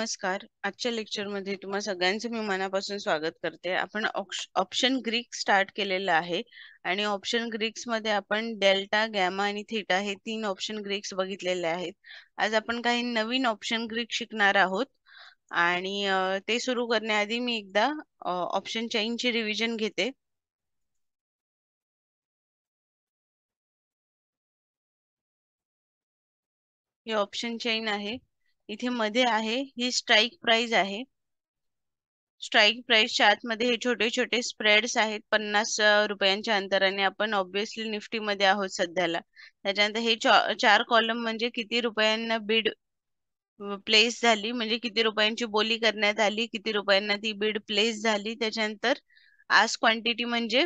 नमस्कार. आजच्या लेक्चरमध्ये तुम्हा सगळ्यांचं मी मनापासून स्वागत करते. आपण ऑप्शन ग्रीक स्टार्ट केलेलं आहे आणि ऑप्शन ग्रीक्स मध्ये आपण डेल्टा, गॅमा आणि थीटा हे 3 ऑप्शन ग्रीक्स बघितलेले आहेत. आज आपण काही नवीन ऑप्शन ग्रीक शिकणार आहोत आणि ते सुरू करण्याआधी मी एकदा ऑप्शन चेनची रिव्हिजन घेते. हे ऑप्शन चेन आहे. इथे मध्ये आहे ही स्ट्राईक प्राइस आहे. स्ट्राईक प्राइसच्या आतमध्ये हे छोटे छोटे स्प्रेड्स आहेत 50 रुपयांच्या अंतराने. आपण ऑब्विसली निफ्टी मध्ये आहोत सध्याला. त्याच्यानंतर हे 4 कॉलम म्हणजे किती रुपयांना बिड प्लेस झाली, म्हणजे किती रुपयांची बोली करण्यात आली, किती रुपयांना ती बिड प्लेस झाली. त्याच्यानंतर आज क्वांटिटी म्हणजे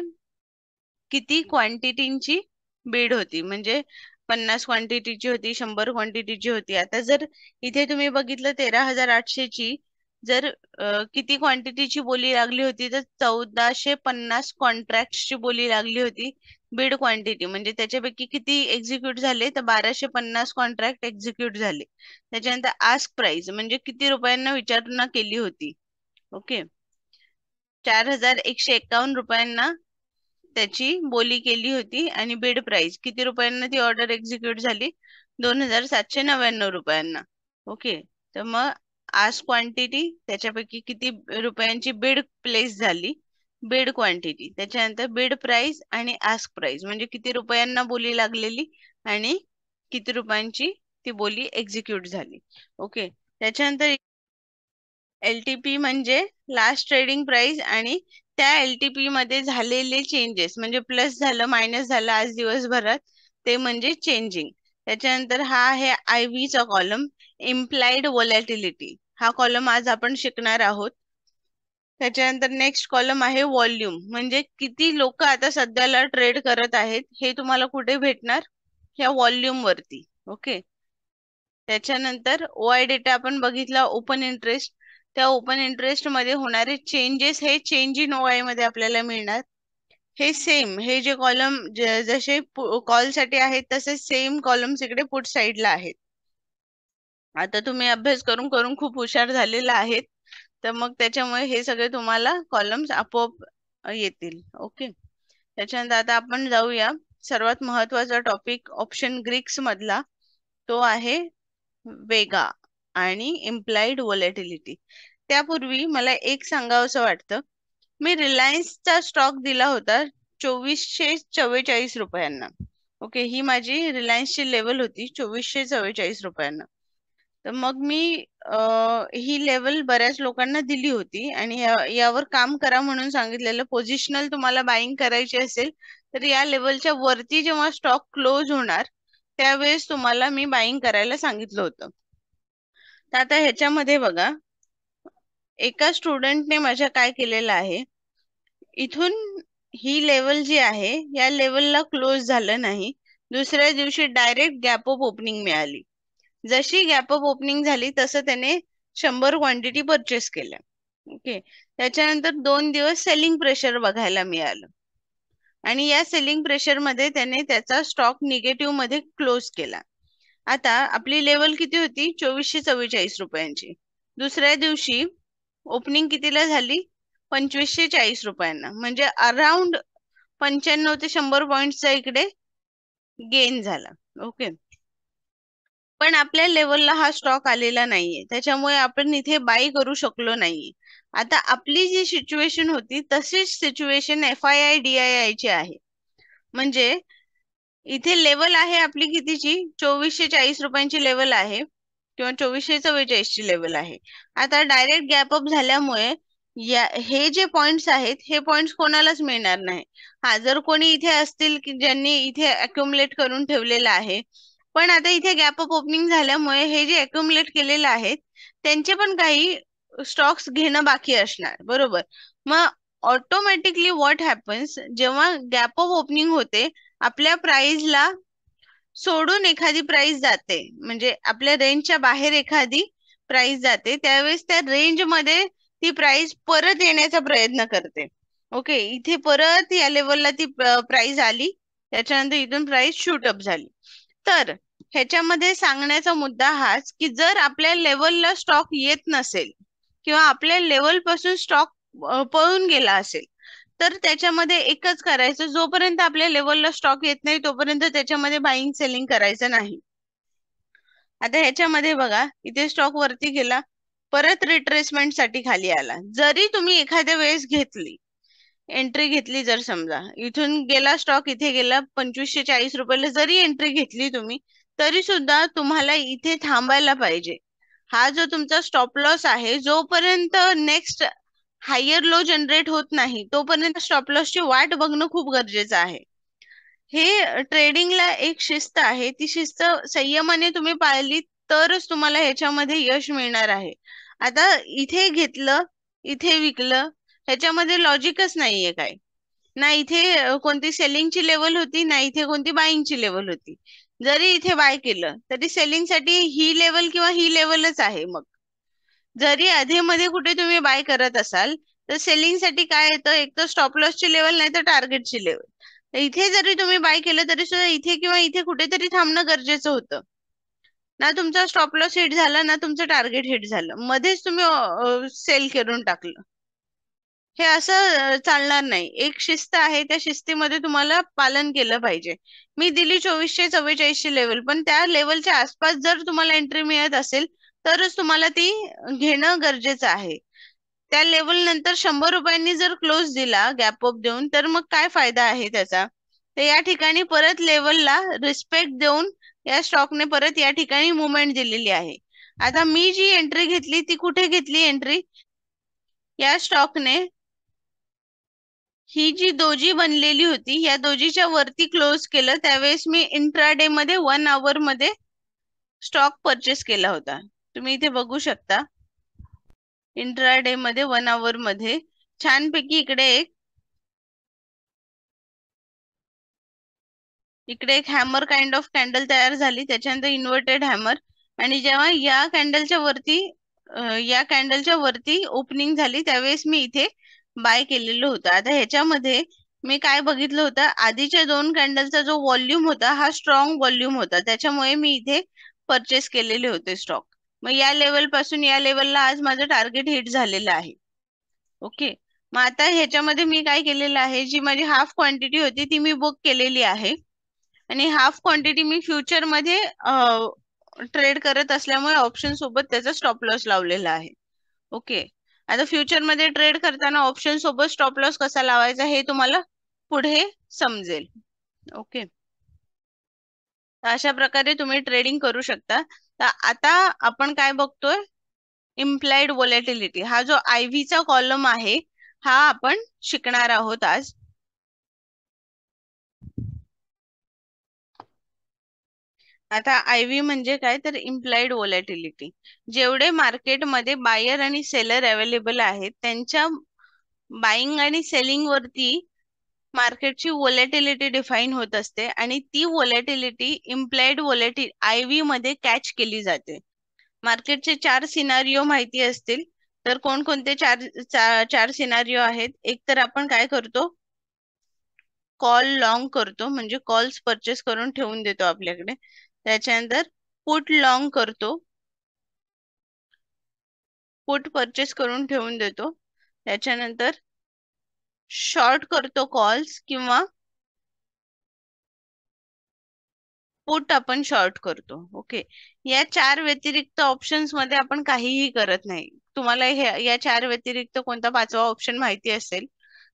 किती क्वांटिटीची बिड होती, म्हणजे 50 क्वांटिटीची होती, 100 क्वांटिटीची होती. आता जर इथे तुम्ही बघितलं 13,800 ची जर किती क्वांटिटीची बोली लागली होती तर 1450 कॉन्ट्रॅक्टची बोली लागली होती. बिड क्वांटिटी म्हणजे त्याच्यापैकी किती एक्झिक्यूट झाले तर 1250 कॉन्ट्रॅक्ट एक्झिक्यूट झाले. त्याच्यानंतर आस्क प्राइस म्हणजे किती रुपयांना विचारणा केली होती. ओके, 4151 रुपयांना त्याची बोली केली होती आणि बिड प्राइस किती रुपयांना ती ऑर्डर एक्झिक्यूट झाली, 2799 रुपयांना. ओके, तर मग आज क्वांटिटी त्याच्यापैकी किती रुपयांची बिड प्लेस झाली, बिड क्वांटिटी, त्याच्यानंतर बिड प्राइस आणि आस्क प्राइस म्हणजे किती रुपयांना बोली लागलेली आणि किती रुपयांची ती बोली एक्झिक्यूट झाली. ओके, त्याच्यानंतर LTP म्हणजे लास्ट ट्रेडिंग प्राइस आणि त्या LTP मध्ये झालेले चेंजेस म्हणजे प्लस झालं मायनस झालं आज दिवसभरात ते म्हणजे चेंजिंग. त्याच्यानंतर हा आहे IV चा कॉलम, इम्प्लाइड व्होलॅटिलिटी. हा कॉलम आज आपण शिकणार आहोत. त्याच्यानंतर नेक्स्ट कॉलम आहे व्हॉल्यूम म्हणजे किती लोक आता सध्याला ट्रेड करत आहेत हे तुम्हाला कुठे भेटणार, ह्या व्हॉल्यूम वरती. ओके, त्याच्यानंतर OI डेटा आपण बघितला, ओपन इंटरेस्ट. त्या ओपन इंटरेस्ट मध्ये होणारे चेंजेस हे चेंज इन OI मध्ये आपल्याला मिळणार. हे सेम, हे जे कॉलम जसे कॉल साठी आहेत तसे सेम कॉलम्स इकडे पुट साइडला आहेत. आता तुम्ही अभ्यास करून करून खूप हुशार झालेला आहेत, तर मग त्याच्यामुळे हे सगळे तुम्हाला कॉलम्स आपोआप येतील. ओके, त्याच्यानंतर आता आपण जाऊया सर्वात महत्वाचा टॉपिक ऑप्शन ग्रीक्स मधला, तो आहे वेगा आणि इम्प्लाइड व्होलॅटिलिटी. त्यापूर्वी मला एक सांगावंसं वाटतं, मी रिलायन्सचा स्टॉक दिला होता 2444 रुपयांना. ओके, ही माझी रिलायन्सची लेवल होती 2444 रुपयांना. तर मग मी ही लेवल बऱ्याच लोकांना दिली होती आणि यावर काम करा म्हणून सांगितलेलं. पोझिशनल तुम्हाला बाईंग करायची असेल तर या लेवलच्या वरती जेव्हा स्टॉक क्लोज होणार त्यावेळेस तुम्हाला मी बाईंग करायला सांगितलं होतं. तर आता ह्याच्यामध्ये बघा, एका स्टुडंटने माझ्या काय केलेलं आहे, इथून ही लेवल जी आहे या लेवलला क्लोज झालं नाही, दुसऱ्या दिवशी डायरेक्ट गॅप अप ओपनिंग मिळाली. जशी गॅप अप ओपनिंग झाली तसं त्याने 100 क्वांटिटी परचेस केल्या. ओके, त्याच्यानंतर 2 दिवस सेलिंग प्रेशर बघायला मिळालं आणि या सेलिंग प्रेशर मध्ये त्याने त्याचा स्टॉक निगेटिव्ह मध्ये क्लोज केला. आता आपली लेवल किती होती, 2444 रुपयांची. दुसऱ्या दिवशी ओपनिंग कितीला झाली, 2540 रुपयांना, म्हणजे अराउंड 95 ते 100 पॉइंटचा इकडे गेन झाला. ओके, पण आपल्या लेवलला हा स्टॉक आलेला नाहीये, त्याच्यामुळे आपण इथे बाय करू शकलो नाहीये. आता आपली जी सिच्युएशन होती तशीच सिच्युएशन FII DII ची आहे. म्हणजे इथे लेवल आहे आपली कितीची, 2440 रुपयांची लेवल आहे किंवा 2444 ची लेवल आहे. आता डायरेक्ट गॅप अप झाल्यामुळे हे जे पॉइंट्स आहेत हे पॉइंट्स कोणालाच मिळणार नाही. हा, जर कोणी इथे असतील की ज्यांनी इथे अक्युमुलेट करून ठेवलेलं आहे, पण आता इथे गॅप अप ओपनिंग झाल्यामुळे हे जे अक्युमुलेट केलेले आहेत त्यांचे पण काही स्टॉक्स घेणं बाकी असणार, बरोबर. मग ऑटोमॅटिकली व्हॉट हॅपन्स, जेव्हा गॅप अप ओपनिंग होते आपल्या प्राइसला सोडून एखादी प्राइस जाते, म्हणजे आपल्या रेंजच्या बाहेर एखादी प्राइस जाते, त्यावेळेस त्या रेंज मध्ये ती प्राइस परत येण्याचा प्रयत्न करते. ओके, इथे परत या लेवलला ती प्राइस आली, त्याच्यानंतर इथून प्राइस शूट अप झाली. तर ह्याच्यामध्ये सांगण्याचा मुद्दा हाच की जर आपल्या लेवलला स्टॉक येत नसेल किंवा आपल्या लेवल पासून स्टॉक पळून गेला असेल तर त्याच्यामध्ये एकच करायचं, जोपर्यंत आपल्या लेवलला स्टॉक येत नाही तोपर्यंत त्याच्यामध्ये बाईंग सेलिंग करायचं नाही. आता ह्याच्यामध्ये बघा, इथे स्टॉक वरती गेला, परत रिट्रेसमेंट साठी खाली आला. जरी तुम्ही एखाद्या वेळेस घेतली, एंट्री घेतली, जर समजा इथून गेला स्टॉक, इथे गेला 2540 रुपयाला, जरी एंट्री घेतली तुम्ही, तरी सुद्धा तुम्हाला इथे थांबायला पाहिजे. हा जो तुमचा स्टॉप लॉस आहे, जोपर्यंत नेक्स्ट हायर लो जनरेट होत नाही तोपर्यंत स्टॉप लॉसची वाट बघणं खूप गरजेचं आहे. हे ट्रेडिंगला एक शिस्त आहे, ती शिस्त संयमाने तुम्ही पाळली तरच तुम्हाला ह्याच्यामध्ये यश मिळणार आहे. आता इथे घेतलं, इथे विकलं, ह्याच्यामध्ये लॉजिकच नाहीये काय. ना इथे कोणती सेलिंगची लेवल होती, ना इथे कोणती बाईंगची लेवल होती. जरी इथे बाय केलं तरी सेलिंगसाठी ही लेवल किंवा ही लेवलच आहे. मग जरी मध्ये कुठे तुम्ही बाय करत असाल तर सेलिंगसाठी काय येतं, एक तर स्टॉप लॉसची लेवल, नाही तर टार्गेटची लेवल. इथे जरी तुम्ही बाय केलं तरी सुद्धा इथे किंवा इथे कुठेतरी थांबणं गरजेचं होतं. ना तुमचा स्टॉप लॉस हिट झाला, ना तुमचं टार्गेट हिट झालं, मध्येच तुम्ही सेल करून टाकलं, हे असं चालणार नाही. एक शिस्त आहे, त्या शिस्तीमध्ये तुम्हाला पालन केलं पाहिजे. मी दिली 2444 लेवल, पण त्या लेवलच्या आसपास जर तुम्हाला एंट्री मिळत असेल तरच तुम्हाला ती घेणं गरजेचं आहे. त्या लेवल नंतर 100 रुपयांनी जर क्लोज दिला गॅप अप देऊन, तर मग काय फायदा आहे त्याचा. तर या ठिकाणी परत लेवलला रिस्पेक्ट देऊन या स्टॉकने परत या ठिकाणी मुवमेंट दिलेली आहे. आता मी जी एंट्री घेतली ती कुठे घेतली एंट्री, या स्टॉकने ही जी दोजी बनलेली होती, या दोजीच्या वरती क्लोज केलं, त्यावेळेस मी इंट्राडे मध्ये 1 आवर मध्ये स्टॉक परचेस केला होता. तुम्ही इथे बघू शकता, इंट्राडे मध्ये 1 आवर मध्ये छानपैकी इकडे एक हॅमर काइंड ऑफ कॅन्डल तयार झाली, त्याच्यानंतर इन्व्हर्टेड हॅमर, आणि जेव्हा या कॅन्डलच्या वरती ओपनिंग झाली त्यावेळेस मी इथे बाय केलेलं होतं. आता ह्याच्यामध्ये मी काय बघितलं होतं, आधीच्या 2 कॅन्डलचा जो व्हॉल्यूम होता हा स्ट्रॉंग व्हॉल्यूम होता, त्याच्यामुळे मी इथे परचेस केलेले होते स्टॉक. मग या लेवल पासून या लेवलला आज माझं टार्गेट हिट झालेलं आहे. ओके, मग आता ह्याच्यामध्ये मी काय केलेलं आहे, जी माझी हाफ क्वांटिटी होती ती मी बुक केलेली आहे, आणि हाफ क्वांटिटी मी फ्युचर मध्ये ट्रेड करत असल्यामुळे ऑप्शन सोबत त्याचा स्टॉप लॉस लावलेला आहे. ओके, आता फ्युचर मध्ये ट्रेड करताना ऑप्शन सोबत स्टॉप लॉस कसा लावायचा हे तुम्हाला पुढे समजेल. ओके, अशा प्रकारे तुम्ही ट्रेडिंग करू शकता. तर आता आपण काय बघतोय, इम्प्लाइड व्होलॅटिलिटी, हा जो IV चा कॉलम आहे हा आपण शिकणार आहोत आज. आता IV म्हणजे काय, तर इम्प्लाइड व्होलॅटिलिटी. जेवढे मार्केटमध्ये बायर आणि सेलर अवेलेबल आहेत त्यांच्या बाईंग आणि सेलिंग वरती मार्केटची व्होलॅटिलिटी डिफाईन होत असते, आणि ती व्होलॅटिलिटी इम्प्लाइड IV मध्ये कॅच केली जाते. मार्केटचे 4 सिनारिओ माहिती असतील तर कोणकोणते चार सिनारिओ आहेत. एक तर आपण काय करतो, कॉल लॉंग करतो, म्हणजे कॉल्स परचेस करून ठेवून देतो आपल्याकडे. त्याच्यानंतर पुट लॉंग करतो, पुट परचेस करून ठेवून देतो. त्याच्यानंतर शॉर्ट करतो कॉल्स, किंवा पुट आपण शॉर्ट करतो. ओके, या 4 व्यतिरिक्त ऑप्शन्स मध्ये आपण काहीही करत नाही. तुम्हाला या 4 व्यतिरिक्त कोणता 5वा ऑप्शन माहिती असेल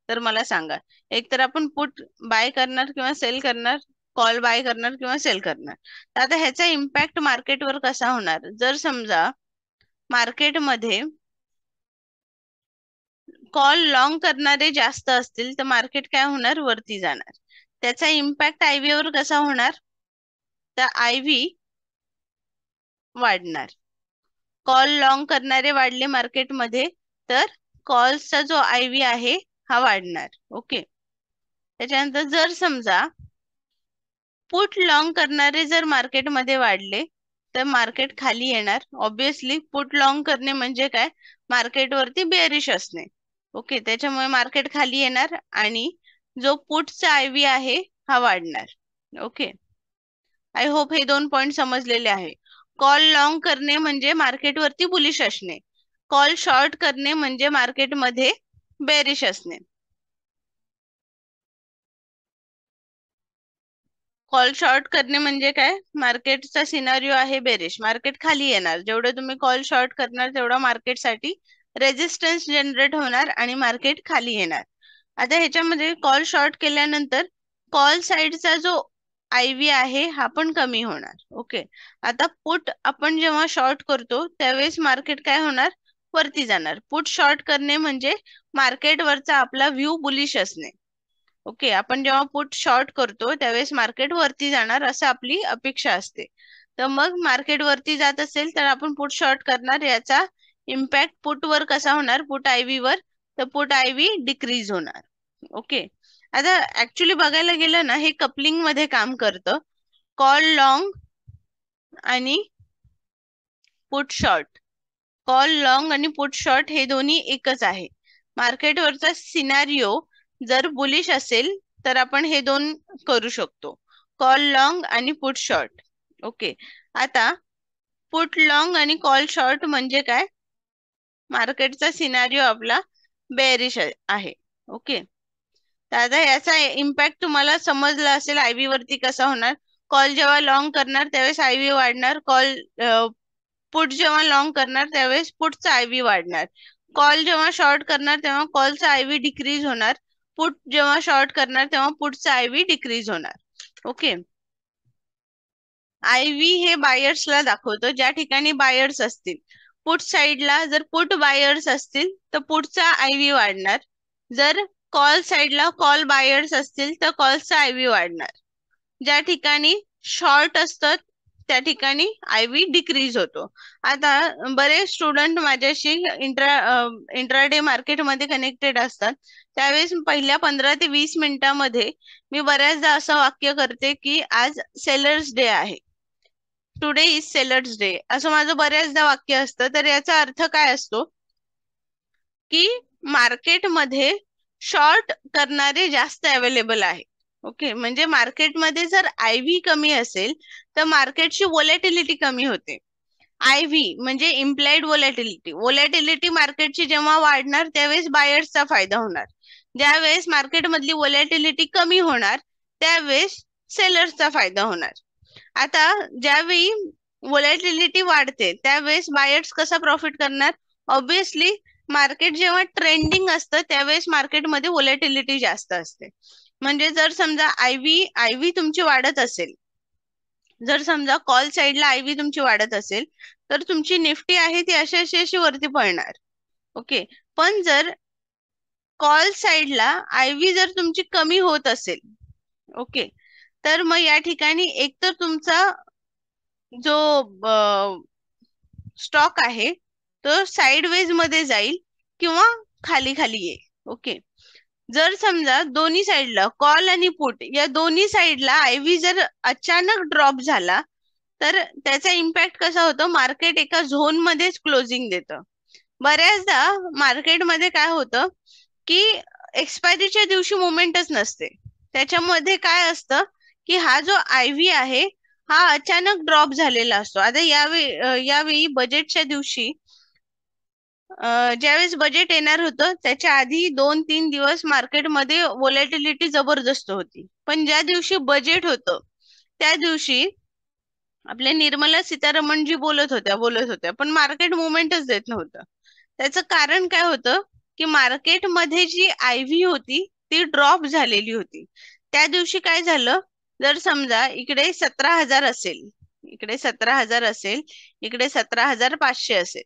तर मला सांगा. एक तर आपण पुट बाय करणार किंवा सेल करणार, कॉल बाय करणार किंवा सेल करणार. तर आता ह्याचा इम्पॅक्ट मार्केटवर कसा होणार, जर समजा मार्केटमध्ये कॉल लॉंग करणारे जास्त असतील तर मार्केट काय होणार, वरती जाणार. त्याचा इम्पॅक्ट IV वर कसा होणार, तर IV वाढणार. कॉल लॉंग करणारे वाढले मार्केटमध्ये तर कॉल्सचा जो IV आहे हा वाढणार. ओके, त्याच्यानंतर जर समजा पुट लॉंग करणारे जर मार्केटमध्ये वाढले तर मार्केट खाली येणार. ऑब्विसली पुट लॉंग करणे म्हणजे काय, मार्केटवरती बेअरिश असणे. ओके, त्याच्यामुळे मार्केट खाली येणार आणि जो पुटचा IV आहे हा वाढणार. ओके, आय होप हे 2 पॉइंट समजलेले आहे. कॉल लॉंग करणे म्हणजे मार्केटवरती बुलिश असणे, कॉल शॉर्ट करणे म्हणजे मार्केटमध्ये बेरिश असणे. कॉल शॉर्ट करणे म्हणजे काय, मार्केटचा सिनारिओ आहे बेरिश, मार्केट खाली येणार, जेवढे तुम्ही कॉल शॉर्ट करणार तेवढा मार्केटसाठी रेजिस्टन्स जनरेट होणार आणि मार्केट खाली येणार. आता ह्याच्यामध्ये कॉल शॉर्ट केल्यानंतर कॉल साइडचा जो IV आहे हा पण कमी होणार. ओके, आता पुट आपण जेव्हा शॉर्ट करतो त्यावेळेस मार्केट काय होणार, वरती जाणार. पुट शॉर्ट करणे म्हणजे मार्केटवरचा आपला व्ह्यू बुलिश असणे. ओके, आपण जेव्हा पुट शॉर्ट करतो त्यावेळेस मार्केट वरती जाणार असं आपली अपेक्षा असते. तर मग मार्केट वरती जात असेल तर आपण पुट शॉर्ट करणार, याचा इम्पॅक्ट पुट वर कसा होणार, पुट IV वर, तर पुट IV डिक्रीज होणार. ओके, आता ऍक्च्युली बघायला गेलं ना हे कपलिंग मध्ये काम करतं. कॉल लॉंग आणि पुट शॉर्ट, कॉल लॉंग आणि पुट शॉर्ट हे दोन्ही एकच आहे. मार्केटवरचा सिनारिओ जर बुलिश असेल तर आपण हे दोन करू शकतो, कॉल लॉंग आणि पुट शॉर्ट. ओके, आता पुट लॉंग आणि कॉल शॉर्ट म्हणजे काय, मार्केटचा सिनारिओ आपला बेरिश आहे. ओके, तर आता याचा इम्पॅक्ट तुम्हाला समजला असेल IV वरती कसा होणार. कॉल जेव्हा लॉंग करणार त्यावेळेस IV वाढणार, कॉल पुट जेव्हा लॉंग करणार त्यावेळेस पुटचा IV वाढणार, कॉल जेव्हा शॉर्ट करणार तेव्हा कॉलचा IV डिक्रीज होणार, पुट जेव्हा शॉर्ट करणार तेव्हा पुटचा IV डिक्रीज होणार. ओके, IV हे बायर्सला दाखवतो, ज्या ठिकाणी बायर्स असतील. पुट साइडला जर पुट बायर्स असतील तर पुटचा IV वाढणार, जर कॉल साइडला कॉल बायर्स असतील तर कॉलचा IV वाढणार. ज्या ठिकाणी शॉर्ट असतात त्या ठिकाणी IV डिक्रीज होतो. आता बरेच स्टुडंट माझ्याशी इंट्राडे मार्केटमध्ये कनेक्टेड असतात, त्यावेळेस पहिल्या 15 ते 20 मिनिटांमध्ये मी बऱ्याचदा असं वाक्य करते की आज सेलर्स डे आहे, टुडे इज सेलर्स डे, असं माझं बऱ्याचदा वाक्य असतं. तर याचा अर्थ काय असतो की मार्केटमध्ये शॉर्ट करणारे जास्त अवेलेबल आहे. ओके, म्हणजे मार्केटमध्ये जर IV कमी असेल तर मार्केटची वोलॅटिलिटी कमी होते. IV म्हणजे इम्प्लाइड वोलॅटिलिटी, वोलॅटिलिटी मार्केटची जेव्हा वाढणार त्यावेळेस बायर्सचा फायदा होणार, ज्यावेळेस मार्केटमधली वोलॅटिलिटी कमी होणार त्यावेळेस सेलर्सचा फायदा होणार. आता ज्यावेळी वोलॅटिलिटी वाढते त्यावेळेस बायर्स कसा प्रॉफिट करणार, ऑब्विसली मार्केट जेव्हा ट्रेंडिंग असतं त्यावेळेस मार्केटमध्ये वोलॅटिलिटी जास्त असते. म्हणजे जर समजा IV तुमची वाढत असेल, जर समजा कॉल साइडला IV तुमची वाढत असेल तर तुमची निफ्टी आहे ती अशी अशी वरती पळणार. ओके, पण जर कॉल साइडला IV जर तुमची कमी होत असेल, ओके, तर मग या ठिकाणी एकतर तुमचा जो स्टॉक आहे तो साइडवेज मध्ये जाईल किंवा खाली खाली येईल. ओके, जर समजा दोन्ही साइडला कॉल आणि पुट या दोन्ही साइडला IV जर अचानक ड्रॉप झाला तर त्याचा इम्पॅक्ट कसा होतो, मार्केट एका झोन मध्येच क्लोजिंग देतं. बऱ्याचदा मार्केटमध्ये काय होतं की एक्सपायरीच्या दिवशी मुवमेंटच नसते, त्याच्यामध्ये काय असतं की हा जो IV आहे हा अचानक ड्रॉप झालेला असतो. आता यावेळी बजेटच्या दिवशी ज्यावेळेस बजेट येणार होतं त्याच्या आधी 2-3 दिवस मार्केटमध्ये वोलॅटिलिटी जबरदस्त होती, पण ज्या दिवशी बजेट होतं त्या दिवशी आपल्या निर्मला सीतारमण जी बोलत होत्या पण मार्केट मुवमेंटच देत नव्हतं. त्याचं कारण काय होतं की मार्केटमध्ये जी IV होती ती ड्रॉप झालेली होती. त्या दिवशी काय झालं, जर समजा इकडे 17,000 असेल, इकडे 17,000 असेल, इकडे 17,500 असेल,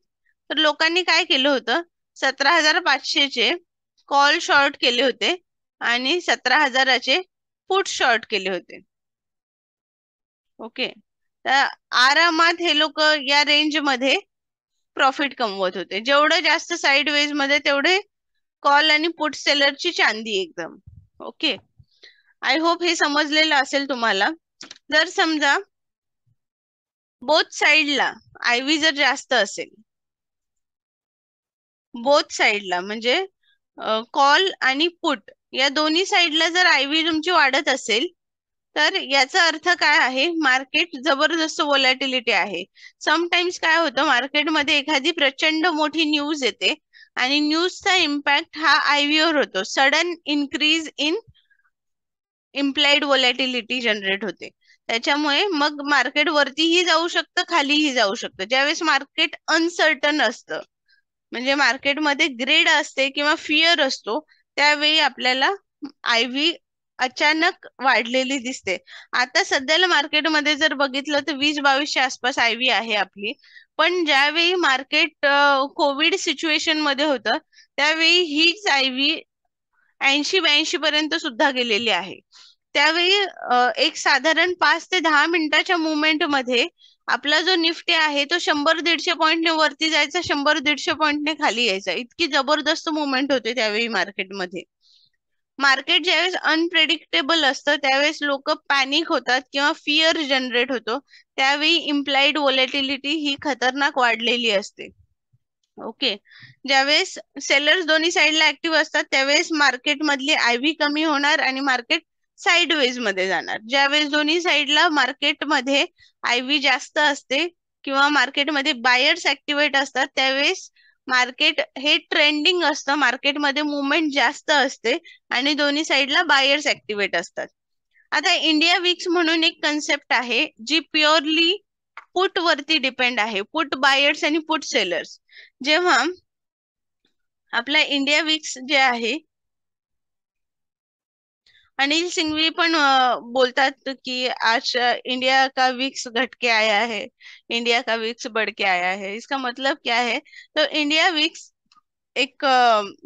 तर लोकांनी काय केलं होतं, 17,500 चे कॉल शॉर्ट केले होते आणि 17,000 पुट शॉर्ट केले होते. ओके, तर आरामात हे लोक या रेंज मध्ये प्रॉफिट कमवत होते. जेवढं जास्त साइडवेज मध्ये तेवढे कॉल आणि पुट सेलरची चांदी एकदम. ओके, आय होप हे समजलेलं असेल तुम्हाला. जर समजा बोथ साइडला IV जर जास्त असेल, बोथ साइडला म्हणजे कॉल आणि पुट या दोन्ही साइडला जर IV तुमची वाढत असेल तर याचा अर्थ काय आहे, मार्केट जबरदस्त व्होलॅटिलिटी आहे. समटाइम्स काय होतं, मार्केटमध्ये एखादी प्रचंड मोठी न्यूज येते आणि न्यूजचा इम्पॅक्ट हा आयव्ही वर होतो. Sudden increase in implied volatility generate होते. त्याच्यामुळे मग मार्केट वरतीही जाऊ शकतं, खालीही जाऊ शकतं. ज्यावेळेस मार्केट अनसर्टन असतं, म्हणजे मार्केटमध्ये ग्रेड असते किंवा फिअर असतो, त्यावेळी आपल्याला आयव्ही अचानक वाढलेली दिसते. आता सध्याला मार्केटमध्ये जर बघितलं तर 20-22च्या आसपास आयव्ही आहे आपली. पण ज्यावेळी मार्केट कोविड सिच्युएशन मध्ये होतं, त्यावेळी हीच आयव्ही 80-82 पर्यंत सुद्धा गेलेली आहे. त्यावेळी एक साधारण 5 ते 10 मिनिटाच्या मुवमेंट मध्ये आपला जो निफ्टी आहे तो 100-150 पॉईंटने वरती जायचा, 100-150 पॉईंटने खाली यायचा. इतकी जबरदस्त मुवमेंट होते त्यावेळी मार्केटमध्ये. मार्केट ज्यावेळेस अनप्रेडिक्टेबल असतं त्यावेळेस लोक पॅनिक होतात किंवा फिअर जनरेट होतो, त्यावेळी इम्प्लाइड व्होलॅटिलिटी ही खतरनाक वाढलेली असते. ओके. ज्यावेळेस सेलर्स दोन्ही साईडला ऍक्टिव्ह असतात त्यावेळेस मार्केट मधली आयव्ही कमी होणार आणि मार्केट साइडवेज मध्ये जाणार. ज्यावेळेस दोन्ही साईडला मार्केटमध्ये आयव्ही जास्त असते किंवा मार्केटमध्ये बायर्स ऍक्टिव्हेट असतात, त्यावेळेस मार्केट हे ट्रेंडिंग असतं, मार्केटमध्ये मुवमेंट जास्त असते आणि दोन्ही साईडला बायर्स ऍक्टिव्हेट असतात. आता इंडिया विक्स म्हणून एक कन्सेप्ट आहे जी प्युअरली पुट वरती डिपेंड आहे, पुट बायर्स आणि पुट सेलर्स. जेव्हा आपला इंडिया विक्स जे आहे, अनिल सिंघवी पण बोलतात की आज इंडिया का विक्स घट के आया है, इंडिया का विक्स बढ़ के आया है. इसका मतलब क्या है, तो इंडिया विक्स एक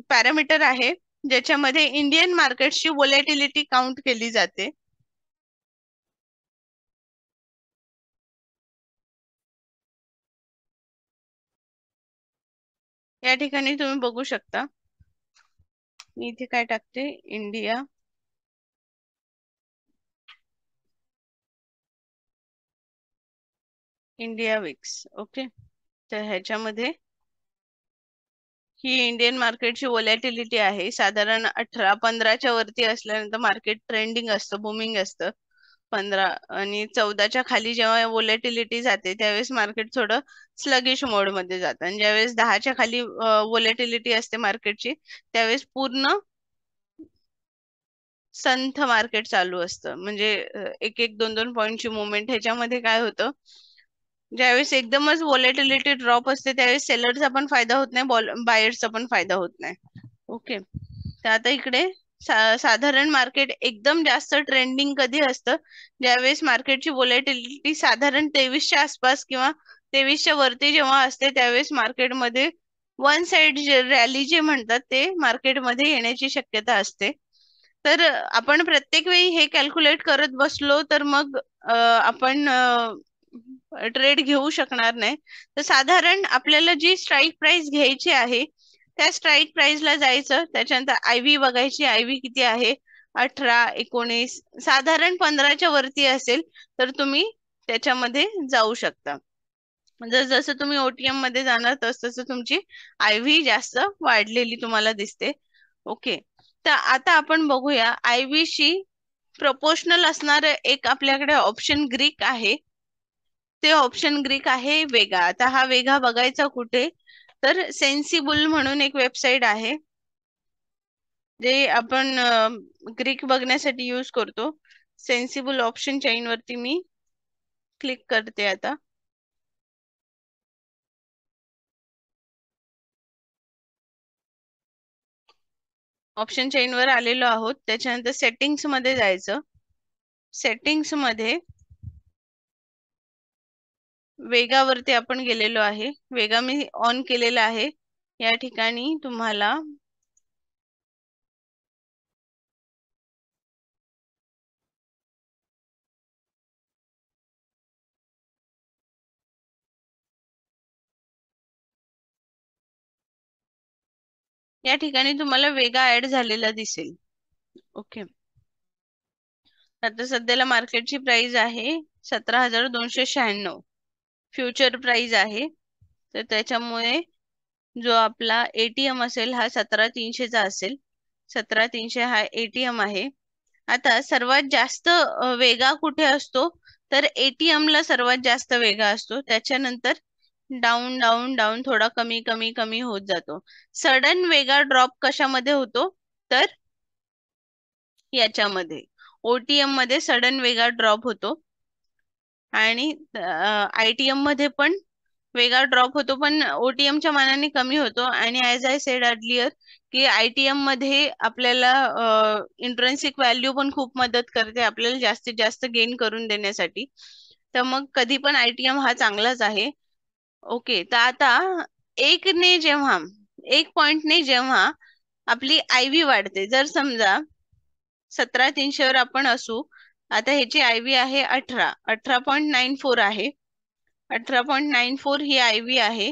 पॅरामीटर आहे ज्याच्यामध्ये इंडियन मार्केटची व्होलॅटिलिटी काउंट केली जाते. या ठिकाणी तुम्ही बघू शकता, मी इथे काय टाकते, इंडिया विक्स. ओके. तर ह्याच्यामध्ये ही इंडियन मार्केटची व्होलॅटिलिटी आहे. साधारण 18-15च्या वरती असल्यानंतर मार्केट ट्रेंडिंग असतं, बुमिंग असतं. 15 आणि 14च्या खाली जेव्हा व्होलॅटिलिटी जाते त्यावेळेस मार्केट थोडं स्लगिश मोड मध्ये जातं आणि ज्यावेळेस 10च्या खाली व्होलॅटिलिटी असते मार्केटची त्यावेळेस पूर्ण संथ मार्केट चालू असतं. म्हणजे 1-1, 2-2 पॉईंटची मुवमेंट. ह्याच्यामध्ये काय होतं, ज्यावेळेस एकदमच व्होलॅटिलिटी ड्रॉप असते त्यावेळेस सेलरचा पण फायदा होत नाही, बायर्सचा पण फायदा होत नाही. ओके. तर आता इकडे साधारण मार्केट एकदम जास्त ट्रेंडिंग कधी असतं, ज्यावेळेस मार्केटची व्होलॅटिलिटी साधारण 23च्या आसपास किंवा 23च्या वरती जेव्हा असते त्यावेळेस मार्केटमध्ये वन साइड रॅली जे म्हणतात ते मार्केटमध्ये येण्याची शक्यता असते. तर आपण प्रत्येक वेळी हे कॅल्क्युलेट करत बसलो तर मग आपण ट्रेड घेऊ शकणार नाही. तर साधारण आपल्याला जी स्ट्राईक प्राइस घ्यायची आहे त्या स्ट्राईक प्राइसला जायचं, त्याच्यानंतर आयव्ही बघायची, आयव्ही किती आहे, 18-19, साधारण 15च्या वरती असेल तर तुम्ही त्याच्यामध्ये जाऊ शकता. जसं तुम्ही ओटीएम मध्ये जाणार तसं तुमची आयव्ही जास्त वाढलेली तुम्हाला दिसते. ओके. तर आता आपण बघूया आयव्ही शी प्रपोर्शनल असणार एक आपल्याकडे ऑप्शन ग्रीक आहे. ते ऑप्शन ग्रीक आहे वेगा. आता हा वेगा बघायचा कुठे, तर सेन्सिबल म्हणून एक वेबसाईट आहे जे आपण ग्रीक बघण्यासाठी यूज करतो. सेन्सिबल ऑप्शन चेन वरती मी क्लिक करते. आता ऑप्शन चेन वर आलेलो आहोत. त्याच्यानंतर सेटिंग्स मध्ये जायचं. सेटिंग्स मध्ये वेगावरती आपण गेलेलो आहे. वेगा मी ऑन केलेला आहे. या ठिकाणी तुम्हाला या ठिकाणी तुम्हाला वेगा ऍड झालेला दिसेल. ओके. आता सध्याला मार्केटची प्राइस आहे 17,296. फ्युचर प्राइस आहे. तर त्याच्यामुळे जो आपला एटीएम असेल हा 17,300चा असेल. 17,300 हा एटीएम आहे. आता सर्वात जास्त वेगा कुठे असतो, तर ATM ला सर्वात जास्त वेगा असतो. त्याच्यानंतर डाऊन डाऊन डाऊन थोडा कमी कमी कमी होत जातो. सडन वेगा ड्रॉप कशामध्ये होतो, तर याच्यामध्ये OTM मध्ये सडन वेगा ड्रॉप होतो. आणि ITM मध्ये पण वेगा ड्रॉप होतो, पण OTM च्या मानाने कमी होतो. आणि ऍज आय सेड अर्लियर की ITM मध्ये आपल्याला इंट्रेन्सिक व्हॅल्यू पण खूप मदत करते आपल्याला जास्तीत जास्त गेन करून देण्यासाठी. तर मग कधी पण ITM हा चांगलाच आहे. ओके, तर आता एक पॉइंटने जेव्हा आपली IV वाढते, जर समजा 17,300 वर आपण असू, आता ह्याची IV आहे 18.94 आहे. 18.94 ही IV आहे.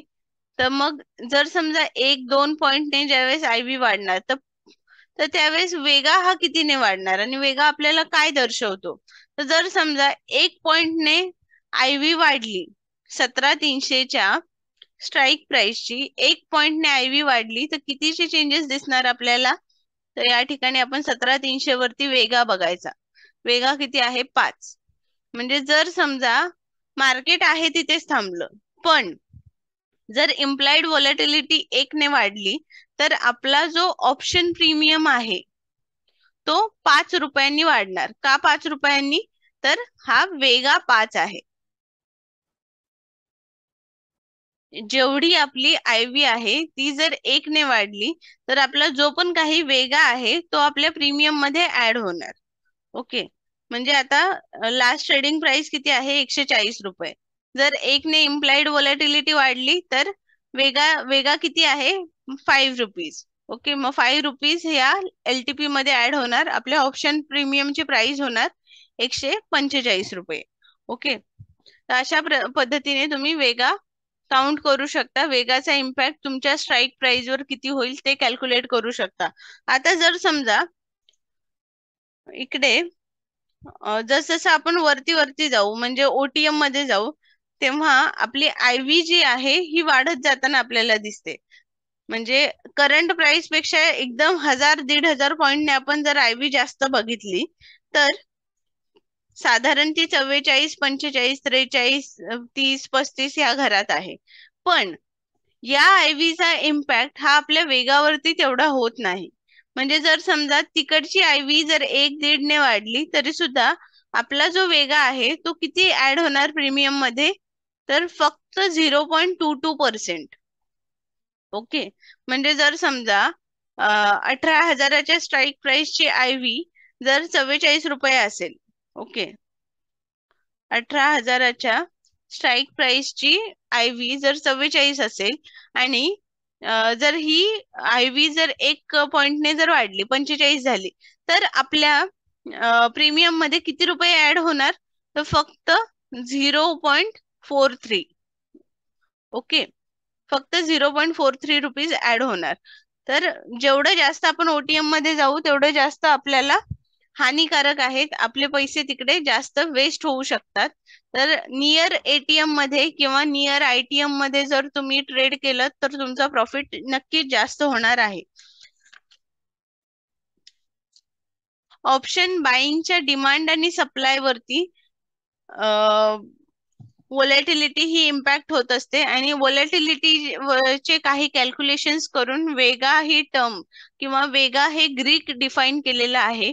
तर मग जर समजा 1-2 पॉइंटने ज्यावेळेस IV वाढणार, तर तर त्यावेळेस वेगा हा कितीने वाढणार, आणि वेगा आपल्याला काय दर्शवतो. तर जर समजा 1 पॉइंटने IV वाढली, 17,300च्या स्ट्राईक प्राइसची 1 पॉइंटने IV वाढली, तर कितीचे चेंजेस दिसणार आपल्याला. तर या ठिकाणी आपण 17,300 वरती वेगा बघायचा. वेगा किती आहे, 5. म्हणजे जर समजा मार्केट आहे तिथेच थांबलं, पण जर इम्प्लाइड व्हॉलॅटिलिटी 1 ने वाढली, तर आपला जो ऑप्शन प्रीमियम आहे तो 5 रुपयांनी वाढणार. का 5 रुपयांनी, तर हा वेगा 5 आहे. जेवढी आपली IV आहे ती जर 1 ने वाढली, तर आपला जो पण काही वेगा आहे तो आपल्या प्रीमियम मध्ये ऍड होणार. ओके, म्हणजे आता लास्ट ट्रेडिंग प्राइस किती आहे, 140 रुपये. जर 1 ने इम्प्लाइड व्हॉलॅटिलिटी वाढली, तर वेगा वेगा किती आहे, 5 रुपीज. ओके, मग 5 रुपीज ह्या LTP मध्ये ऍड होणार. आपल्या ऑप्शन प्रीमियमची प्राइस होणार 145 रुपये. ओके, तर अशा पद्धतीने तुम्ही वेगा काउंट करू शकता. वेगाचा इम्पॅक्ट तुमच्या स्ट्राईक प्राइस वर किती होईल ते कॅल्क्युलेट करू शकता. आता जर समजा इकडे जस जसं आपण वरती वरती जाऊ, म्हणजे OTM मध्ये जाऊ, तेव्हा आपली IV जी आहे ही वाढत जाताना आपल्याला दिसते. म्हणजे करंट प्राइस पेक्षा एकदम 1,000-1,500 पॉइंटने आपण जर IV जास्त बघितली, तर साधारण ती 44, 45, 43, 30, 35 या घरात आहे. पण या IV चा इम्पॅक्ट हा आपल्या वेगावरती तेवढा होत नाही. म्हणजे जर समजा तिकडची IV जर 1-1.5 ने वाढली, तरी सुद्धा आपला जो वेगा आहे तो किती ऍड होणार प्रीमियम मध्ये, तर फक्त 0.22%. ओके, म्हणजे जर समजा 18,000च्या स्ट्राईक प्राइसची IV जर 44 रुपये असेल, ओके, 18,000च्या स्ट्राईक प्राइसची IV जर 44 असेल, आणि जर ही IV जर 1 पॉइंटने जर वाढली, 45 झाली, तर आपल्या प्रीमियम मध्ये किती रुपये ऍड होणार, तर फक्त 0.43. ओके, फक्त 0.43 रुपीज ऍड होणार. तर जेवढं जास्त आपण OTM मध्ये जाऊ, तेवढं जास्त आपल्याला हानिकारक आहेत. आपले पैसे तिकडे जास्त वेस्ट होऊ शकतात. तर नियर ATM मध्ये किंवा नियर ITM मध्ये जर तुम्ही ट्रेड केलं, तर तुमचा प्रॉफिट नक्कीच जास्त होणार आहे. ऑप्शन बाईंगच्या डिमांड आणि सप्लाय वरती व्होलॅटिलिटी ही इम्पॅक्ट होत असते. आणि व्होलॅटिलिटी चे काही कॅल्क्युलेशन्स करून वेगा ही टर्म किंवा वेगा हे ग्रीक डिफाईन केलेलं आहे.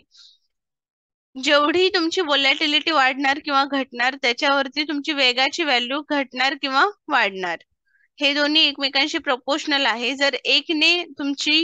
जेवढी तुमची व्होलॅटिलिटी वाढणार किंवा घटणार, त्याच्यावरती तुमची वेगाची व्हॅल्यू घटणार किंवा वाढणार. हे दोन्ही एकमेकांशी प्रपोर्शनल आहे. जर 1 ने तुमची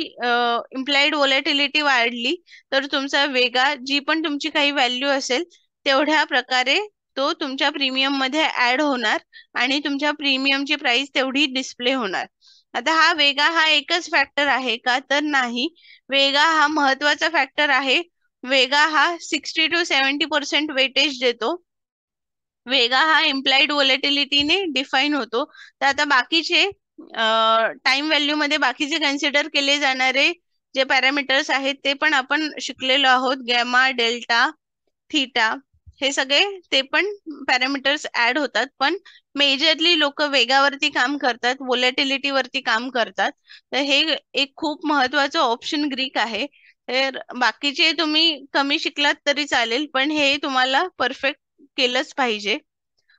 इम्प्लाइड व्होलॅटिलिटी वाढली, तर तुमचा वेगा जी पण तुमची काही व्हॅल्यू असेल तेवढ्या प्रकारे तो तुमच्या प्रीमियम मध्ये ऍड होणार, आणि तुमच्या प्रीमियमची प्राइस तेवढी डिस्प्ले होणार. आता हा वेगा हा एकच फॅक्टर आहे का, तर नाही. वेगा हा महत्वाचा फॅक्टर आहे. वेगा हा 60-70% वेटेज देतो. वेगा हा इम्प्लाइड व्होलॅटिलिटीने डिफाईन होतो. तर आता बाकीचे टाइम व्हॅल्यू मध्ये बाकीचे कन्सिडर केले जाणारे जे पॅरामीटर्स आहेत ते पण आपण शिकलेलो आहोत. गॅमा, डेल्टा, थीटा, हे सगळे ते पण पॅरामीटर्स ऍड होतात. पण मेजरली लोक वेगावरती काम करतात, व्होलॅटिलिटी वरती काम करतात. तर हे एक खूप महत्वाचं ऑप्शन ग्रीक आहे. तर बाकीचे तुम्ही कमी शिकलात तरी चालेल, पण हे तुम्हाला परफेक्ट केलंच पाहिजे.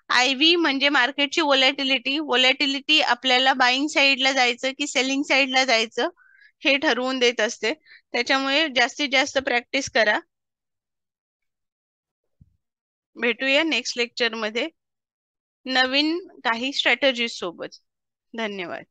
आय व्ही म्हणजे मार्केटची व्होलॅटिलिटी. व्होलॅटिलिटी आपल्याला बाईंग साईडला जायचं की सेलिंग साईडला जायचं हे ठरवून देत असते. त्याच्यामुळे जास्तीत जास्त प्रॅक्टिस करा. भेटूया नेक्स्ट लेक्चर मध्ये नवीन काही स्ट्रॅटेजीज सोबत. धन्यवाद.